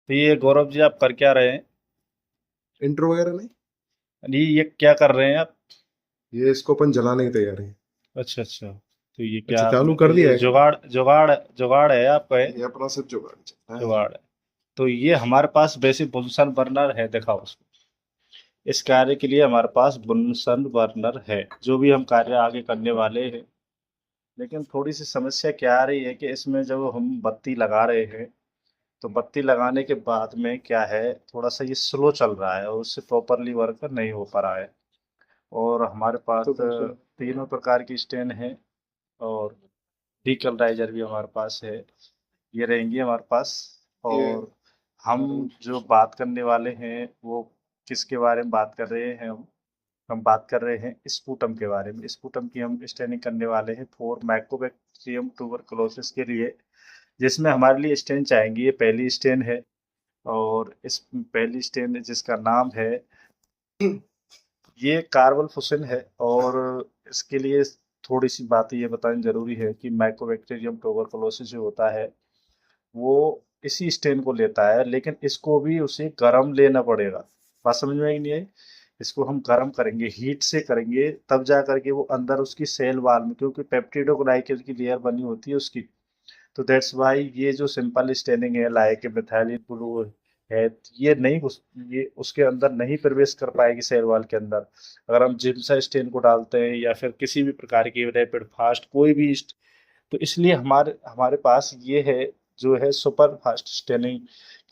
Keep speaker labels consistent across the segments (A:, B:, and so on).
A: तो ये गौरव जी आप कर क्या रहे हैं?
B: इंटर वगैरह नहीं।
A: ये क्या कर रहे हैं आप?
B: ये इसको अपन जलाने की तैयारी है।
A: अच्छा अच्छा। तो ये क्या
B: अच्छा, चालू
A: आपने
B: कर दिया
A: ये
B: है क्या?
A: जुगाड़ जुगाड़ जुगाड़ है आपका है?
B: ये अपना सब जुगाड़ चलता है, हाँ।
A: जुगाड़ है। तो ये हमारे पास बेसिक बुनसन बर्नर है, दिखाओ उसको। इस कार्य के लिए हमारे पास बुनसन बर्नर है, जो भी हम कार्य आगे करने वाले हैं। लेकिन थोड़ी सी समस्या क्या आ रही है कि इसमें जब हम बत्ती लगा रहे हैं, तो बत्ती लगाने के बाद में क्या है, थोड़ा सा ये स्लो चल रहा है और उससे प्रॉपरली वर्क नहीं हो पा रहा है। और हमारे पास
B: तो फिर
A: तीनों प्रकार की स्टैंड है, और डीकलराइजर भी हमारे पास है। ये रहेंगी हमारे पास।
B: ये
A: और हम जो बात करने वाले हैं वो किसके बारे में बात कर रहे हैं? हम बात कर रहे हैं स्पूटम के बारे में। स्पूटम की हम स्टेनिंग करने वाले हैं फॉर माइकोबैक्टीरियम ट्यूबरकुलोसिस के लिए, जिसमें हमारे लिए स्टेन चाहेंगी। ये पहली स्टेन है, और इस पहली स्टेन जिसका नाम है, ये कार्बल फुसन है। और इसके लिए थोड़ी सी बातें ये बतानी जरूरी है कि माइकोबैक्टीरियम ट्यूबरकुलोसिस जो होता है, वो इसी स्टेन को लेता है, लेकिन इसको भी उसे गर्म लेना पड़ेगा। बात समझ में आई नहीं आई? इसको हम गर्म करेंगे, हीट से करेंगे, तब जा करके वो अंदर उसकी सेल वाल में, क्योंकि पेप्टिडोग्लाइकन की लेयर बनी होती है उसकी। तो दैट्स वाई ये जो सिंपल स्टेनिंग है, लाइक मिथाइल ब्लू है, ये नहीं ये उसके अंदर नहीं प्रवेश कर पाएगी सेल वॉल के अंदर। अगर हम जिप्सा स्टेन को डालते हैं या फिर किसी भी प्रकार की रैपिड फास्ट कोई भी तो इसलिए हमारे हमारे पास ये है, जो है सुपर फास्ट स्टेनिंग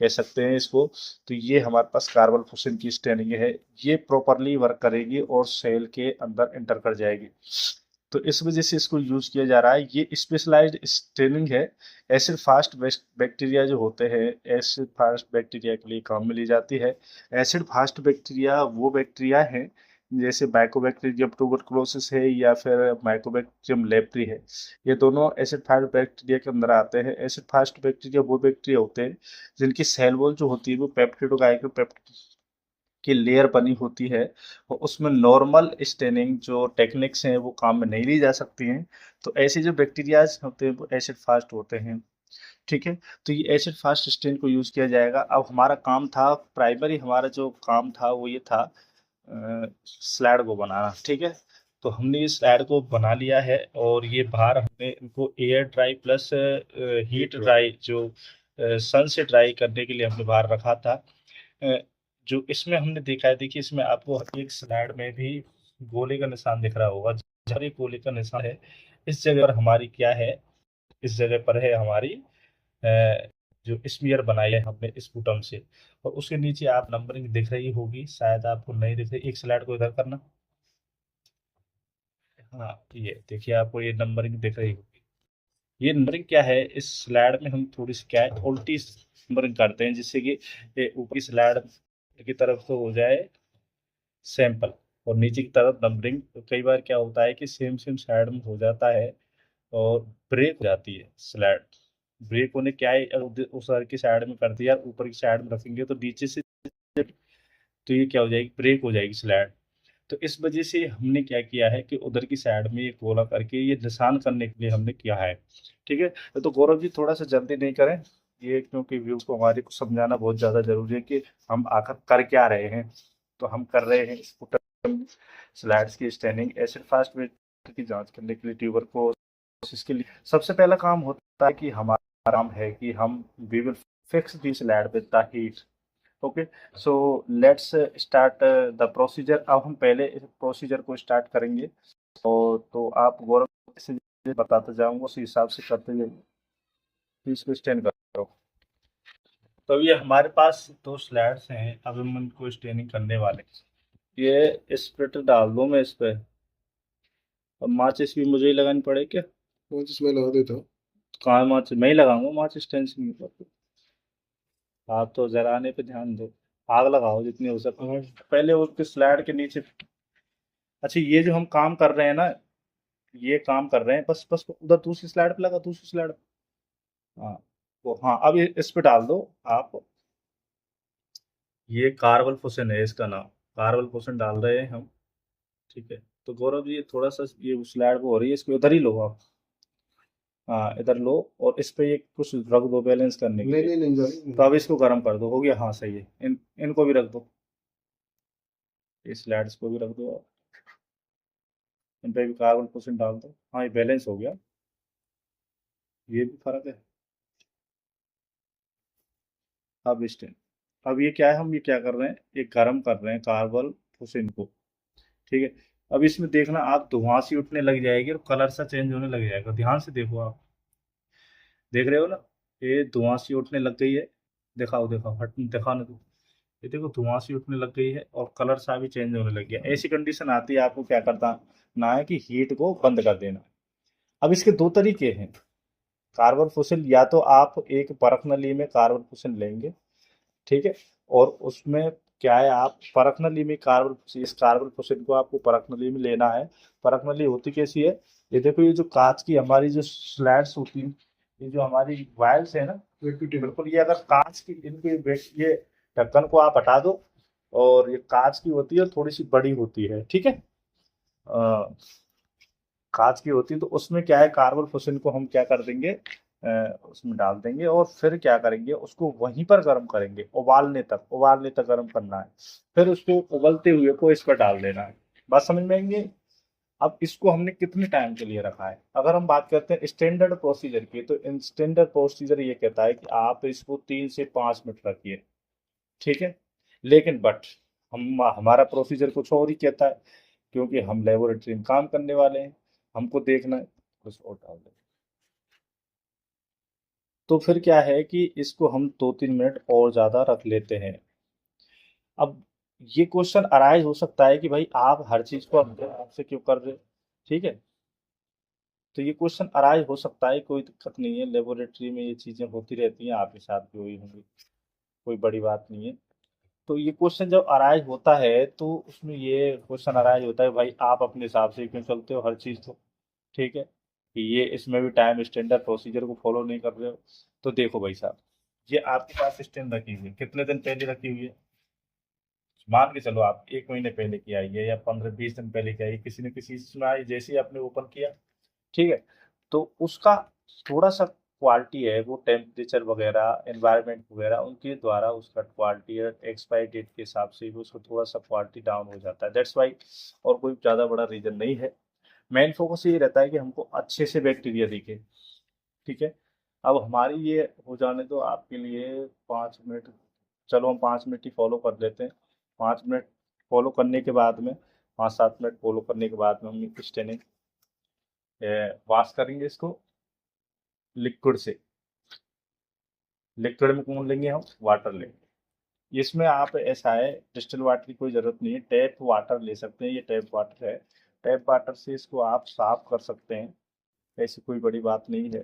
A: कह सकते हैं इसको। तो ये हमारे पास कार्बन फुसन की स्टेनिंग है। ये प्रॉपरली वर्क करेगी और सेल के अंदर एंटर कर जाएगी। तो इस वजह से इसको यूज किया जा रहा है। ये स्पेशलाइज्ड स्टेनिंग है। एसिड फास्ट बैक्टीरिया जो होते हैं, एसिड फास्ट बैक्टीरिया के लिए काम में ली जाती है। एसिड फास्ट बैक्टीरिया वो बैक्टीरिया है, जैसे माइकोबैक्टीरियम ट्यूबरकुलोसिस है या फिर माइकोबैक्टीरियम लेप्री है। ये दोनों एसिड फास्ट बैक्टीरिया के अंदर आते हैं। एसिड फास्ट बैक्टीरिया वो बैक्टीरिया होते हैं जिनकी सेल वॉल जो होती है वो पेप्टिडोग्लाइकन की लेयर बनी होती है, और उसमें नॉर्मल स्टेनिंग जो टेक्निक्स हैं वो काम में नहीं ली जा सकती हैं। तो ऐसे जो बैक्टीरियाज होते हैं वो एसिड फास्ट होते हैं। ठीक है। तो ये एसिड फास्ट स्टेन को यूज किया जाएगा। अब हमारा काम था, प्राइमरी हमारा जो काम था वो ये था, स्लाइड को बनाना। ठीक है। तो हमने ये स्लाइड को बना लिया है, और ये बाहर हमने इनको air dry plus heat dry, जो सन से ड्राई करने के लिए हमने बाहर रखा था। अ, जो इसमें हमने देखा है, देखिए इसमें आपको एक स्लाइड में भी गोले का निशान दिख रहा होगा। जहाँ पर ये गोले का निशान है, इस जगह पर हमारी क्या है, इस जगह पर है हमारी जो स्मीयर बनाई है हमने स्पूटम से। और उसके नीचे आप नंबरिंग दिख रही होगी, शायद आपको नहीं दिख रही। एक स्लाइड को इधर करना। हाँ, ये देखिए आपको ये नंबरिंग दिख रही होगी। ये नंबरिंग क्या है, इस स्लाइड में हम थोड़ी सी क्या है उल्टी नंबरिंग करते हैं, जिससे कि ये ऊपरी स्लाइड की तरफ तो हो जाए सैंपल, और नीचे की तरफ नंबरिंग। तो कई बार क्या होता है कि सेम सेम साइड में हो जाता है, और ब्रेक हो जाती है स्लाइड। ब्रेक होने क्या है, उस साइड की साइड में कर दिया, ऊपर की साइड में रखेंगे तो नीचे से, तो ये क्या हो जाएगी, ब्रेक हो जाएगी स्लाइड। तो इस वजह से हमने क्या किया है कि उधर की साइड में ये गोला करके ये निशान करने के लिए हमने किया है। ठीक है। तो गौरव जी थोड़ा सा जल्दी नहीं करें, ये क्योंकि व्यूज को हमारे को समझाना बहुत ज्यादा जरूरी है कि हम आखिर कर क्या रहे हैं। तो हम कर रहे हैं स्कूटर स्लाइड्स की स्टैंडिंग एसिड फास्ट की जांच करने के लिए ट्यूबर को। इसके लिए सबसे पहला काम होता है कि हमारा काम है कि हम we will fix this slide with the heat. Okay. So let's start the procedure. अब हम पहले इस प्रोसीजर को स्टार्ट करेंगे, और तो आप गौरव से बताते जाऊंगा, उस हिसाब से करते जाइए। प्लीज को स्टैंड करो। तो ये हमारे पास दो स्लैड्स हैं, अब हम इनको स्टेनिंग करने वाले हैं। ये स्प्लिटर डाल दूं मैं इस पे? अब माचिस भी मुझे ही लगानी पड़े क्या?
B: वो जिसमें लगा देता हूँ।
A: कहाँ माचिस? मैं ही लगाऊंगा माचिस, टेंशन नहीं करते। आप तो जलाने पे ध्यान दो, आग लगाओ जितनी हो सके पहले उसके स्लैड के नीचे। अच्छा, ये जो हम काम कर रहे हैं ना, ये काम कर रहे हैं, बस बस उधर दूसरी स्लाइड पे लगा, दूसरी स्लाइड। हाँ, वो हाँ, अब इस पे डाल दो आप। ये कार्बल फुसन है इसका नाम। कार्बल फुसन डाल रहे हैं हम। ठीक है। तो गौरव जी थोड़ा सा ये स्लाइड वो हो रही है, इसको उधर ही लो आप। हाँ इधर लो, और इस पे ये कुछ रख दो बैलेंस करने के
B: नहीं
A: लिए।
B: नहीं नहीं जाने
A: तो अब इसको गर्म कर दो, हो गया, हाँ सही है। इनको भी रख दो, इस स्लाइड्स को भी रख दो, इन पे भी कार्बन क्वेश्चन डाल दो। हाँ ये बैलेंस हो गया, ये भी फर्क है। अब स्टेन, अब ये क्या है, हम ये क्या कर रहे हैं, ये गर्म कर रहे हैं कार्बन क्वेश्चन को, ठीक है। अब इसमें देखना आप, धुआंसी उठने लग जाएगी और कलर सा चेंज होने लग जाएगा, ध्यान से देखो आप, देख रहे हो ना, ये धुआंसी उठने लग गई है। दिखाओ दिखाओ, हट दिखाओ ना, ये देखो धुआंसी उठने लग गई है और कलर सा भी चेंज होने लग गया। ऐसी कंडीशन आती है, आपको क्या करता ना है कि हीट को बंद कर देना। अब इसके दो तरीके हैं, कार्बन फुसिल, या तो आप एक परख नली में कार्बन फुसिल लेंगे, ठीक है, और उसमें क्या है, आप परख नली में कार्बन, इस कार्बन फुसिल को आपको परख नली में लेना है। परख नली होती कैसी है, ये देखो, ये जो कांच की हमारी जो स्लैट्स होती हैं, ये जो हमारी वायल्स है ना, बिल्कुल ये अगर कांच की, इनकी ये ढक्कन को आप हटा दो, और ये कांच की होती है, थोड़ी सी बड़ी होती है, ठीक है, कांच की होती है, तो उसमें क्या है, कार्बन फुसिल को हम क्या कर देंगे, उसमें डाल देंगे, और फिर क्या करेंगे, उसको वहीं पर गर्म करेंगे, उबालने तक गर्म करना है। फिर उसको उबलते हुए को इस पर डाल देना है। बात समझ में आएंगे। अब इसको हमने कितने टाइम के लिए रखा है, अगर हम बात करते हैं स्टैंडर्ड प्रोसीजर की, तो स्टैंडर्ड प्रोसीजर ये कहता है कि आप इसको 3 से 5 मिनट रखिए, ठीक है। लेकिन बट हमारा प्रोसीजर कुछ और ही कहता है, क्योंकि हम लेबोरेटरी में काम करने वाले हैं, हमको देखना है, कुछ और डाल दें। तो फिर क्या है कि इसको हम 2-3 मिनट और ज़्यादा रख लेते हैं। अब ये क्वेश्चन अराइज हो सकता है कि भाई आप हर चीज़ को अपने आप से क्यों कर रहे हो, ठीक है। तो ये क्वेश्चन अराइज हो सकता है, कोई दिक्कत नहीं है, लेबोरेटरी में ये चीज़ें होती रहती हैं, आपके साथ भी हुई होंगी, कोई बड़ी बात नहीं है। तो ये क्वेश्चन जब अराइज होता है, तो उसमें ये क्वेश्चन अराइज होता है, भाई आप अपने हिसाब से क्यों चलते हो हर चीज़ को, ठीक है, कि ये इसमें भी टाइम स्टैंडर्ड प्रोसीजर को फॉलो नहीं कर रहे हो। तो देखो भाई साहब, ये आपके पास स्टैंड रखी हुई है, कितने दिन पहले रखी हुई है, मान के चलो आप 1 महीने पहले की आई है, या 15-20 दिन पहले की आई है, किसी न किसी इसमें आई, जैसे ही आपने ओपन किया, ठीक है, तो उसका थोड़ा सा क्वालिटी है, वो टेम्परेचर वगैरह, एनवायरनमेंट वगैरह, उनके द्वारा उसका क्वालिटी एक्सपायरी डेट के हिसाब से भी उसको थोड़ा सा क्वालिटी डाउन हो जाता है, दैट्स वाई। और कोई ज़्यादा बड़ा रीज़न नहीं है। मेन फोकस ये रहता है कि हमको अच्छे से बैक्टीरिया दिखे, ठीक है। अब हमारी ये हो जाने दो आपके लिए 5 मिनट, चलो हम 5 मिनट ही फॉलो कर लेते हैं। 5 मिनट फॉलो करने के बाद में, 5-7 मिनट फॉलो करने के बाद में हम स्टेनिंग वॉश करेंगे इसको लिक्विड से। लिक्विड में कौन लेंगे, हम वाटर लेंगे। इसमें आप, ऐसा है, डिस्टिल वाटर की कोई ज़रूरत नहीं है, टैप वाटर ले सकते हैं, ये टैप वाटर है। टैप वाटर से इसको आप साफ कर सकते हैं, ऐसी कोई बड़ी बात नहीं है।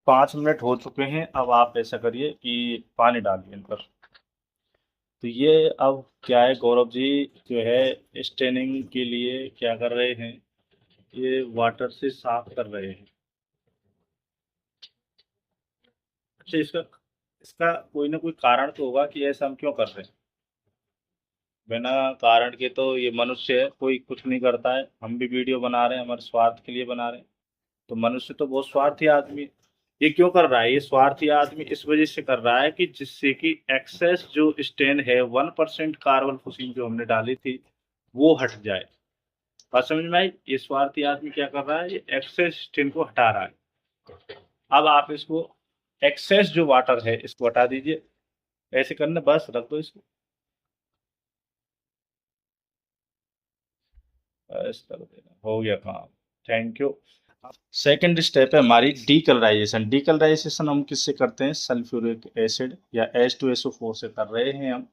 A: 5 मिनट हो चुके हैं, अब आप ऐसा करिए कि पानी डालिए इन पर। तो ये अब क्या है, गौरव जी जो है स्टेनिंग के लिए क्या कर रहे हैं, ये वाटर से साफ कर रहे हैं। अच्छा, इसका इसका कोई ना कोई कारण तो होगा कि ऐसा हम क्यों कर रहे हैं। बिना कारण के तो ये मनुष्य है, कोई कुछ नहीं करता है, हम भी वीडियो बना रहे हैं, हमारे स्वार्थ के लिए बना रहे हैं। तो मनुष्य तो बहुत स्वार्थी आदमी है। ये क्यों कर रहा है, ये स्वार्थी आदमी इस वजह से कर रहा है कि जिससे कि एक्सेस जो स्टेन है, 1% कार्बन फुसिल जो हमने डाली थी, वो हट जाए। बात समझ में आई, ये स्वार्थी आदमी क्या कर रहा है, ये एक्सेस स्टेन को हटा रहा है। अब आप इसको, एक्सेस जो वाटर है इसको हटा दीजिए, ऐसे करना, बस रख दो इसको, बस कर देना, हो गया काम। Thank you. सेकंड स्टेप है हमारी डीकलराइजेशन। डीकलराइजेशन हम किससे करते हैं, सल्फ्यूरिक एसिड या H2SO4 से कर रहे हैं हम।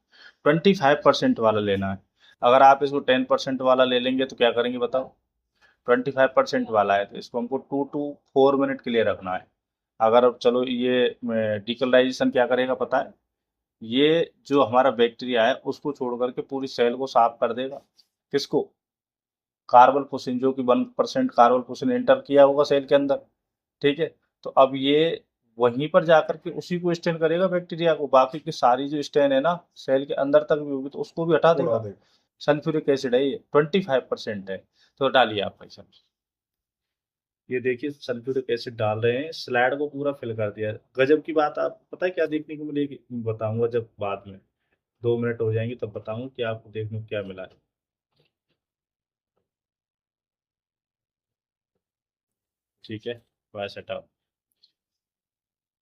A: 25% वाला लेना है। अगर आप इसको 10% वाला ले लेंगे तो क्या करेंगे बताओ। 25% वाला है तो इसको हमको 2 to 4 मिनट के लिए रखना है। अगर अब चलो, ये डीकलराइजेशन क्या करेगा पता है, ये जो हमारा बैक्टीरिया है उसको छोड़ करके पूरी सेल को साफ कर देगा। किसको, कार्बन क्वेश्चन, जो कि 1% कार्बन क्वेश्चन एंटर किया होगा सेल के अंदर, ठीक है। तो अब ये वहीं पर जाकर के उसी को स्टेन करेगा बैक्टीरिया को, बाकी की सारी जो स्टेन है ना सेल के अंदर तक भी होगी तो उसको भी हटा
B: उड़ा
A: देगा।
B: दे।
A: सल्फ्यूरिक एसिड है, ये 25% है। तो डालिए आप पैसा। ये देखिए सल्फ्यूरिक एसिड डाल रहे हैं, स्लाइड को पूरा फिल कर दिया। गजब की बात, आप पता है क्या देखने को मिलेगी, बताऊंगा जब बाद में 2 मिनट हो जाएंगे तब बताऊंगा कि आपको देखने को क्या मिला है। ठीक है, वैसे हटाओ।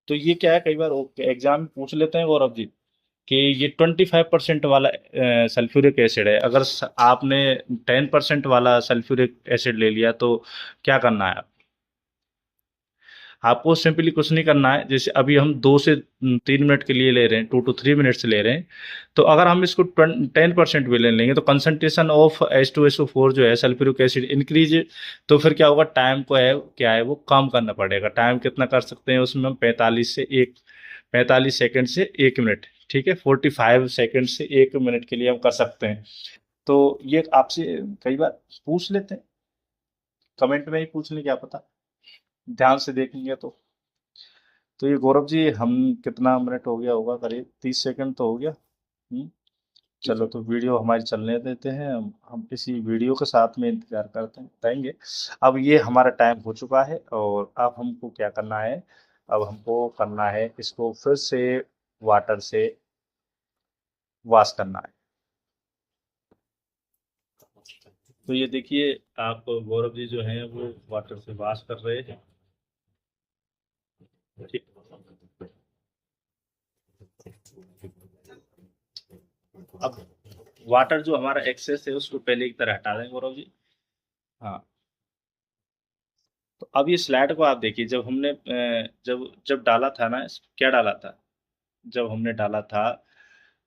A: तो ये क्या है, कई बार एग्जाम में पूछ लेते हैं गौरव जी कि ये 25% वाला सल्फ्यूरिक एसिड है, अगर आपने 10% वाला सल्फ्यूरिक एसिड ले लिया तो क्या करना है। आपको सिंपली कुछ नहीं करना है, जैसे अभी हम 2 से 3 मिनट के लिए ले रहे हैं, 2 to 3 मिनट्स ले रहे हैं, तो अगर हम इसको 10% भी ले लेंगे तो कंसंट्रेशन ऑफ H2SO4 जो है सल्फ्यूरिक एसिड इंक्रीज, तो फिर क्या होगा, टाइम को है क्या है वो कम करना पड़ेगा। टाइम कितना कर सकते हैं उसमें हम, 45 सेकंड से 1 मिनट, ठीक है, 45 सेकंड से 1 मिनट के लिए हम कर सकते हैं। तो ये आपसे कई बार पूछ लेते हैं, कमेंट में ही पूछ लें, क्या पता ध्यान से देखेंगे तो ये गौरव जी हम कितना मिनट हो गया होगा, करीब 30 सेकंड तो हो गया। चलो तो वीडियो हमारी चलने देते हैं, हम इसी वीडियो के साथ में इंतजार करते हैं बताएंगे। अब ये हमारा टाइम हो चुका है और अब हमको क्या करना है, अब हमको करना है इसको फिर से वाटर से वॉश करना है। तो ये देखिए, आप गौरव जी जो हैं वो वाटर से वॉश कर रहे हैं। ठीक, अब वाटर जो हमारा एक्सेस है उसको पहले की तरह हटा दें गौरव जी। हाँ, तो अब ये स्लैड को आप देखिए, जब हमने जब जब डाला था ना, क्या डाला था, जब हमने डाला था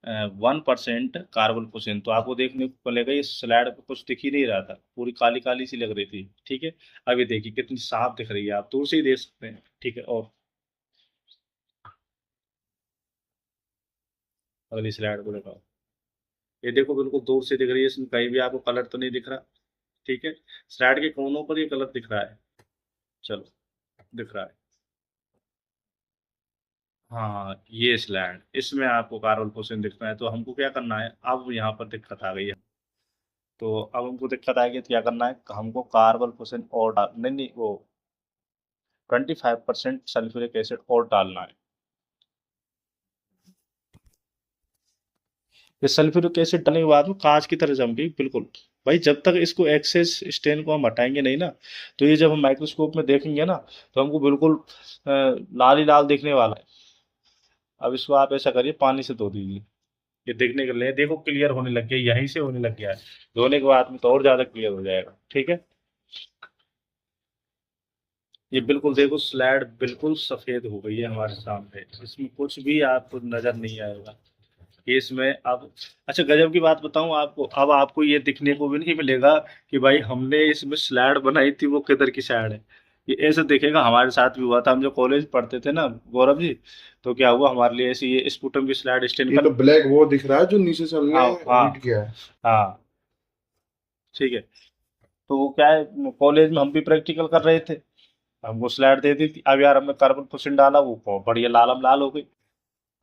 A: 1% कार्बन क्वेश्चन, तो आपको देखने को मिलेगा ये स्लैड पे कुछ दिख ही नहीं रहा था, पूरी काली काली सी लग रही थी। ठीक है, अब ये देखिए कितनी साफ दिख रही है, आप दूर से ही देख सकते हैं। ठीक है, और अगली स्लाइड को दिखाओ। ये देखो बिल्कुल दूर से दिख रही है, इसमें कहीं भी आपको कलर तो नहीं दिख रहा। ठीक है, स्लाइड के कोनों पर ये कलर दिख रहा है। चलो, दिख रहा है। हाँ, ये स्लैड, इसमें आपको कार्बन क्वेश्चन दिख रहा है, तो हमको क्या करना है, अब यहाँ पर दिक्कत आ गई है। तो अब हमको दिक्कत आएगी तो क्या करना है, हमको कार्बन क्वेश्चन और डाल, नहीं नहीं, वो 25% सल्फ्यूरिक एसिड और डालना है। ये सल्फ्यूरिक एसिड डालने के बाद में कांच की तरह जम गई बिल्कुल। भाई जब तक इसको एक्सेस स्टेन को हम हटाएंगे नहीं ना, तो ये जब हम माइक्रोस्कोप में देखेंगे ना, तो हमको बिल्कुल लाल ही लाल दिखने वाला है। अब इसको आप ऐसा करिए, पानी से धो दीजिए, ये देखने के लिए देखो क्लियर होने लग गया, यहीं से होने लग गया है। धोने के बाद में तो और ज्यादा क्लियर हो जाएगा। ठीक है, ये बिल्कुल देखो स्लैड बिल्कुल सफेद हो गई है हमारे सामने, इसमें कुछ भी आपको नजर नहीं आएगा कि इसमें अब। अच्छा, गजब की बात बताऊं आपको, अब आपको ये दिखने को भी नहीं मिलेगा कि भाई हमने इसमें स्लैड बनाई थी वो किधर की साइड है। ये ऐसे दिखेगा, हमारे साथ भी हुआ था, हम जो कॉलेज पढ़ते थे ना गौरव जी, तो क्या हुआ हमारे लिए ऐसी ये स्पूटम की स्लैड स्टैंड
B: ये
A: का।
B: तो ब्लैक वो दिख रहा है जो नीचे से
A: हाँ
B: हमने
A: हाँ
B: रीड किया है।
A: हाँ, ठीक है। तो वो क्या है, कॉलेज में हम भी प्रैक्टिकल कर रहे थे, हमको स्लाइड दे दी थी, अब यार हमने कार्बन क्वेश्चन डाला, वो बहुत बढ़िया लालम लाल हो गई।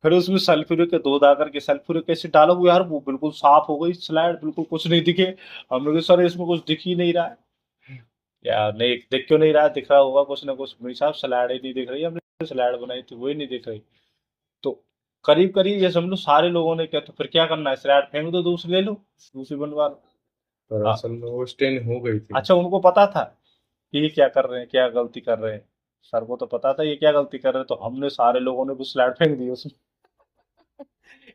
A: फिर उसमें सल्फ्यूरिक के दो दाकर के सल्फ्यूरिक एसिड डाला, वो यार वो बिल्कुल साफ हो गई स्लाइड, बिल्कुल कुछ नहीं दिखे। हम लोग सर इसमें कुछ दिख ही नहीं रहा है। यार नहीं दिख क्यों नहीं रहा है, दिख रहा होगा कुछ ना कुछ, मेरे साहब स्लाइड ही नहीं दिख रही, हमने स्लाइड बनाई थी वही नहीं दिख रही। तो करीब करीब ये समझ लो सारे लोगों ने क्या, तो फिर क्या करना है, स्लाइड फेंक दो, दूसरी ले लो, दूसरी बनवा लो।
B: पर
A: हाँ,
B: असल में वो स्टेन हो गई थी।
A: अच्छा उनको पता था कि ये क्या कर रहे हैं, क्या गलती कर रहे हैं। सर को तो पता था ये क्या गलती कर रहे हैं, तो हमने सारे लोगों ने भी स्लाइड फेंक दी उसमें,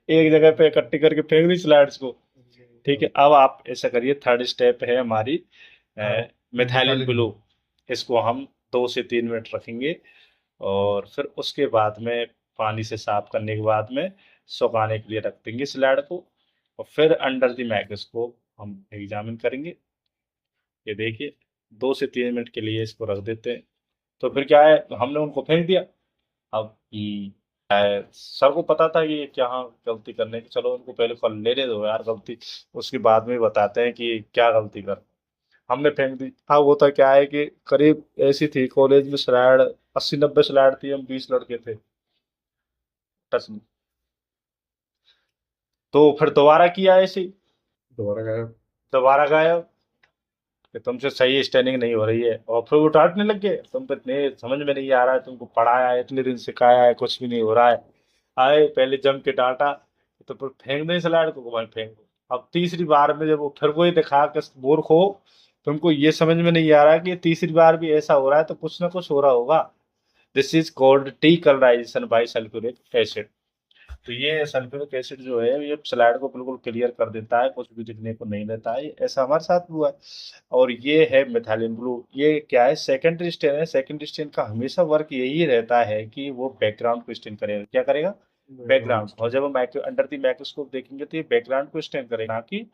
A: एक जगह पे इकट्ठी करके फेंक दी स्लाइड्स को। ठीक है, अब आप ऐसा करिए, थर्ड स्टेप है हमारी मिथाइलिन
B: मितालिन
A: ब्लू, इसको हम 2 से 3 मिनट रखेंगे और फिर उसके बाद में पानी से साफ करने के बाद में सुखाने के लिए रख देंगे स्लाइड को, और फिर अंडर द माइक्रोस्कोप हम एग्जामिन करेंगे। ये देखिए 2 से 3 मिनट के लिए इसको रख देते हैं। तो फिर क्या है, हमने उनको फेंक दिया। अब सर को पता था कि ये क्या गलती करने की, चलो उनको पहले कल लेने दो यार गलती, उसके बाद में बताते हैं कि क्या गलती कर। हमने फेंक दी। अब होता क्या है कि करीब ऐसी थी कॉलेज में स्लैड, 80-90 स्लैड थी, हम 20 लड़के थे टच में। तो फिर दोबारा किया ऐसे ही,
B: दोबारा गायब।
A: दोबारा गायब। कि तुमसे सही स्टैंडिंग नहीं हो रही है, और फिर वो डांटने लग गए, तुम पे इतने समझ में नहीं आ रहा है, तुमको पढ़ाया है, इतने दिन सिखाया है, कुछ भी नहीं हो रहा है। आए पहले जम के डांटा, तो फिर फेंक दें स्लाइड को, मैं फेंक दूं। अब तीसरी बार में जब वो फिर वही दिखा कि मूर्ख हो, तुमको ये समझ में नहीं आ रहा कि ये तीसरी बार भी ऐसा हो रहा है, तो कुछ ना कुछ हो रहा होगा। This is called T colourisation by sulphuric acid. तो ये सल्फ्यूरिक एसिड जो है ये स्लाइड को बिल्कुल क्लियर कर देता है, कुछ भी दिखने को नहीं देता है, ऐसा हमारे साथ हुआ है। और ये है मिथाइलिन ब्लू। ये क्या है, सेकेंडरी स्टेन है। सेकेंडरी स्टेन का हमेशा वर्क यही रहता है कि वो बैकग्राउंड को स्टेन करेगा। क्या करेगा? बैकग्राउंड। और जब हम अंडर द माइक्रोस्कोप देखेंगे तो ये बैकग्राउंड को स्टेन करेगा, ना कि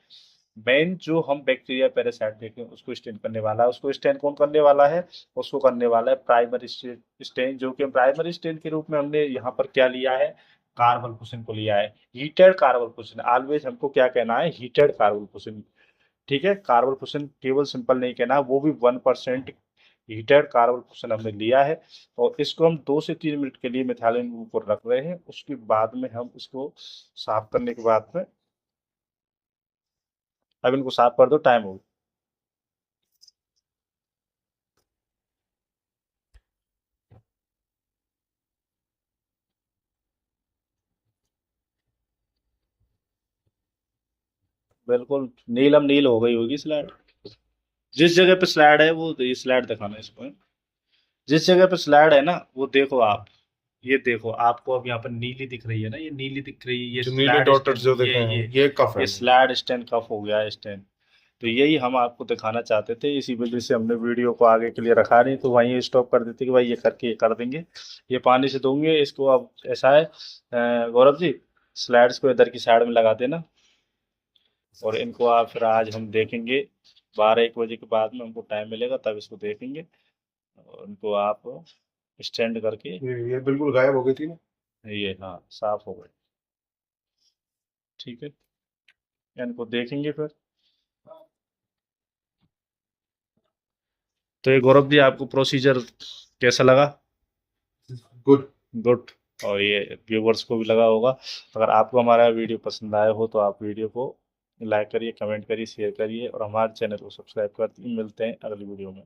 A: मेन जो हम बैक्टीरिया पैरासाइट देखें उसको स्टेन करने वाला है। उसको स्टेन कौन करने वाला है? उसको करने वाला है प्राइमरी स्टेन, जो कि प्राइमरी स्टेन के रूप में हमने यहाँ पर क्या लिया है? कार्बोक्सिलिन को लिया है। हीटेड कार्बोक्सिलिन। ऑलवेज हमको क्या कहना है? हीटेड कार्बोक्सिलिन। ठीक है, कार्बोक्सिलिन केवल सिंपल नहीं कहना, वो भी 1% हीटेड कार्बोक्सिलिन हमने लिया है। और इसको हम 2 से 3 मिनट के लिए मिथाइलिन को रख रहे हैं। उसके बाद में हम इसको साफ करने के बाद में, अब इनको साफ कर दो, टाइम हो। बिल्कुल नीलम नील हो गई होगी स्लाइड। जिस जगह पे स्लाइड है वो ये स्लाइड दिखाना है इसको। जिस जगह पे स्लाइड है ना वो देखो आप, ये देखो आपको अब यहाँ पर नीली दिख रही है ना, ये नीली दिख रही है, ये
B: जो नीले
A: स्लाइड
B: डॉट्स
A: स्टैंड,
B: जो दिख रहे हैं ये कफ है।
A: ये स्लाइड स्टैंड कफ हो गया है, स्टैंड। तो यही हम आपको दिखाना चाहते थे, इसी वजह से हमने वीडियो को आगे के लिए रखा नहीं, तो वहीं स्टॉप कर देते कि भाई ये करके ये कर देंगे, ये पानी से धोंगे इसको। अब ऐसा है गौरव जी, स्लाइड्स को इधर की साइड में लगा देना, और इनको आप फिर आज हम देखेंगे 12-1 बजे के बाद में, हमको टाइम मिलेगा तब इसको देखेंगे। और इनको आप स्टैंड करके,
B: ये बिल्कुल गायब हो गई थी ना।
A: ये हाँ साफ हो गए। ठीक है, इनको देखेंगे फिर। तो ये गौरव जी आपको प्रोसीजर कैसा लगा?
B: गुड।
A: गुड। और ये व्यूवर्स को भी लगा होगा। अगर आपको हमारा वीडियो पसंद आया हो तो आप वीडियो को लाइक करिए, कमेंट करिए, शेयर करिए, और हमारे चैनल को सब्सक्राइब कर मिलते हैं अगली वीडियो में।